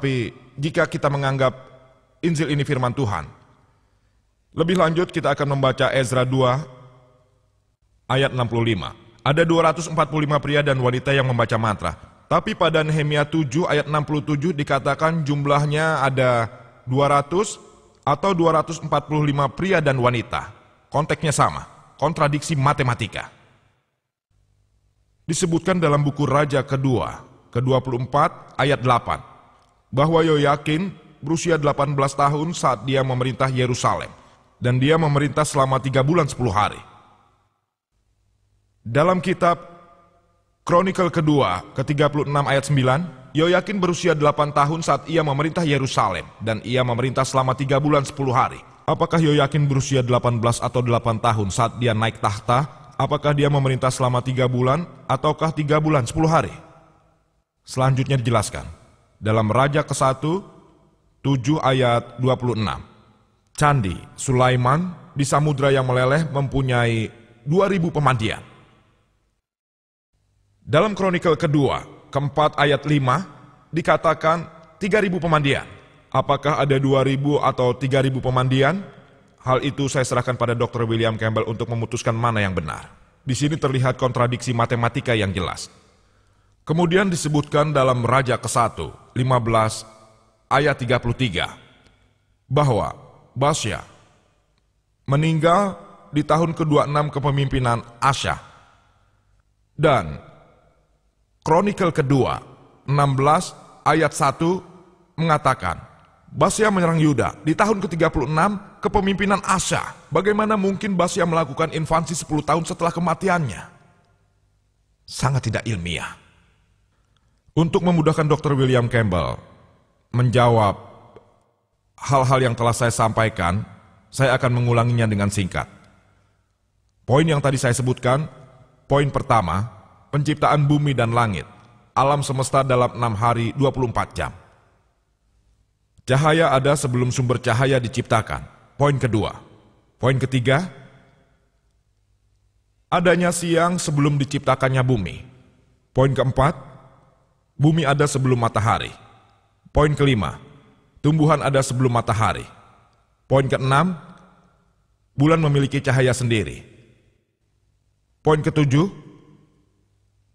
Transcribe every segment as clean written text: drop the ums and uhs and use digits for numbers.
tetapi jika kita menganggap Injil ini firman Tuhan. Lebih lanjut kita akan membaca Ezra 2 ayat 65. Ada 245 pria dan wanita yang membaca mantra. Tapi pada Nehemia 7 ayat 67 dikatakan jumlahnya ada 200 atau 245 pria dan wanita. Konteksnya sama, kontradiksi matematika. Disebutkan dalam buku Raja kedua, ke-24 ayat 8, bahwa Yoyakin berusia 18 tahun saat dia memerintah Yerusalem, dan dia memerintah selama 3 bulan 10 hari. Dalam kitab Kronikel kedua, ke-36 ayat 9, Yoyakin berusia 8 tahun saat ia memerintah Yerusalem, dan ia memerintah selama 3 bulan 10 hari. Apakah Yoyakin berusia 18 atau 8 tahun saat dia naik tahta? Apakah dia memerintah selama 3 bulan, ataukah 3 bulan 10 hari? Selanjutnya dijelaskan, dalam Raja ke-1, 7 ayat 26. Candi Sulaiman di samudra yang meleleh mempunyai 2000 pemandian. Dalam Kronikel kedua, ke-4 ayat 5, dikatakan 3000 pemandian. Apakah ada 2000 atau 3000 pemandian? Hal itu saya serahkan pada Dr. William Campbell untuk memutuskan mana yang benar. Di sini terlihat kontradiksi matematika yang jelas. Kemudian disebutkan dalam Raja ke-1, 15 ayat 33, bahwa Basya meninggal di tahun ke-26 kepemimpinan Asa. Dan Kronikel kedua, 16 ayat 1 mengatakan, Basya menyerang Yuda di tahun ke-36 kepemimpinan Asa. Bagaimana mungkin Basya melakukan invasi 10 tahun setelah kematiannya? Sangat tidak ilmiah. Untuk memudahkan Dr. William Campbell menjawab hal-hal yang telah saya sampaikan, saya akan mengulanginya dengan singkat. Poin yang tadi saya sebutkan, poin pertama, penciptaan bumi dan langit, alam semesta dalam 6 hari 24 jam. Cahaya ada sebelum sumber cahaya diciptakan. Poin kedua. Poin ketiga, adanya siang sebelum diciptakannya bumi. Poin keempat, bumi ada sebelum matahari. Poin kelima, tumbuhan ada sebelum matahari. Poin keenam, bulan memiliki cahaya sendiri. Poin ketujuh,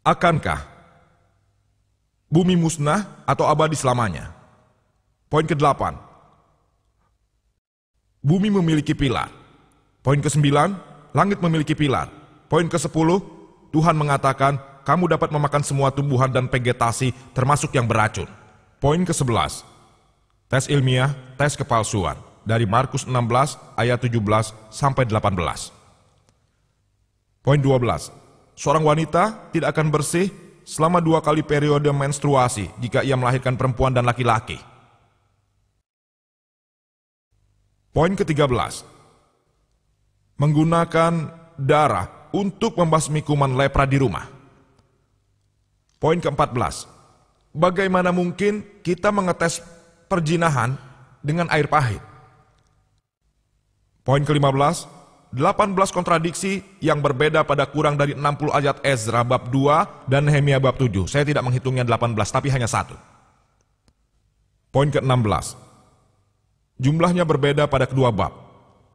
akankah bumi musnah atau abadi selamanya? Poin ke-8, bumi memiliki pilar. Poin ke-9, langit memiliki pilar. Poin ke-10, Tuhan mengatakan, kamu dapat memakan semua tumbuhan dan vegetasi termasuk yang beracun. Poin ke-11, tes ilmiah, tes kepalsuan. Dari Markus 16 ayat 17 sampai 18. Poin 12, seorang wanita tidak akan bersih selama 2 kali periode menstruasi jika ia melahirkan perempuan dan laki-laki. Poin ke-13, menggunakan darah untuk membasmi kuman lepra di rumah. Poin ke-14, bagaimana mungkin kita mengetes perjinahan dengan air pahit? Poin ke-15, 18 kontradiksi yang berbeda pada kurang dari 60 ayat Ezra bab 2 dan Nehemia bab 7. Saya tidak menghitungnya 18, tapi hanya 1. Poin ke-16, jumlahnya berbeda pada kedua bab.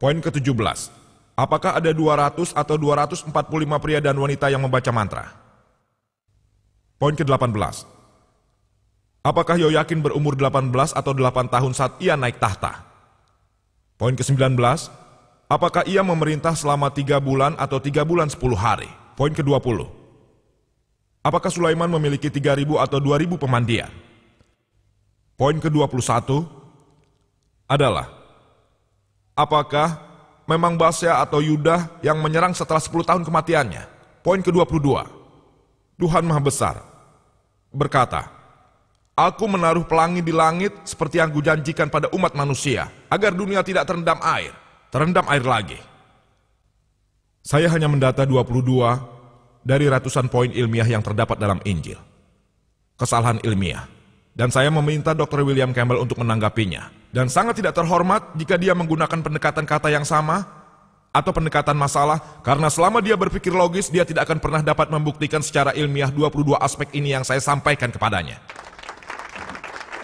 Poin ke-17, apakah ada 200 atau 245 pria dan wanita yang membaca mantra? Poin ke-18, apakah Yoyakin berumur 18 atau 8 tahun saat ia naik tahta? Poin ke-19, apakah ia memerintah selama 3 bulan atau 3 bulan 10 hari? Poin ke-20, apakah Sulaiman memiliki 3.000 atau 2.000 pemandian? Poin ke-21 adalah, apakah memang Basya atau Yuda yang menyerang setelah 10 tahun kematiannya? Poin ke-22, Tuhan Maha Besar berkata, aku menaruh pelangi di langit seperti yang kujanjikan pada umat manusia, agar dunia tidak terendam air lagi. Saya hanya mendata 22 dari ratusan poin ilmiah yang terdapat dalam Injil. Kesalahan ilmiah. Dan saya meminta Dr. William Campbell untuk menanggapinya. Dan sangat tidak terhormat jika dia menggunakan pendekatan kata yang sama atau pendekatan masalah, karena selama dia berpikir logis, dia tidak akan pernah dapat membuktikan secara ilmiah 22 aspek ini yang saya sampaikan kepadanya.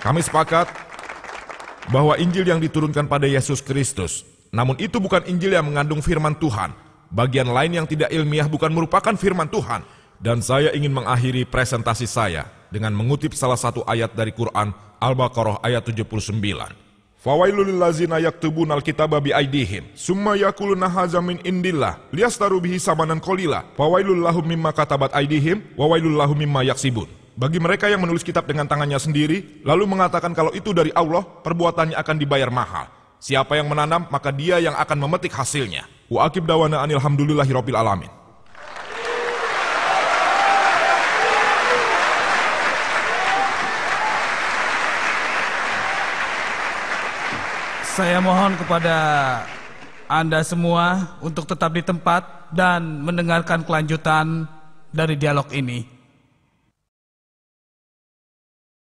Kami sepakat bahwa Injil yang diturunkan pada Yesus Kristus, namun itu bukan Injil yang mengandung firman Tuhan. Bagian lain yang tidak ilmiah bukan merupakan firman Tuhan. Dan saya ingin mengakhiri presentasi saya dengan mengutip salah satu ayat dari Quran Al-Baqarah ayat 79. Fawailul lillazina yaktubuna alkitaba biaidihim summa yaquluna hadza min indillah liyastaru bihi samanan qalila fawailul lahum mimma katabat aidihim wa wailul lahum mimma yaksibun. Bagi mereka yang menulis kitab dengan tangannya sendiri lalu mengatakan kalau itu dari Allah, perbuatannya akan dibayar mahal. Siapa yang menanam maka dia yang akan memetik hasilnya. Wa aqib dawana anil hamdulillahirabbil alamin. Saya mohon kepada Anda semua untuk tetap di tempat dan mendengarkan kelanjutan dari dialog ini.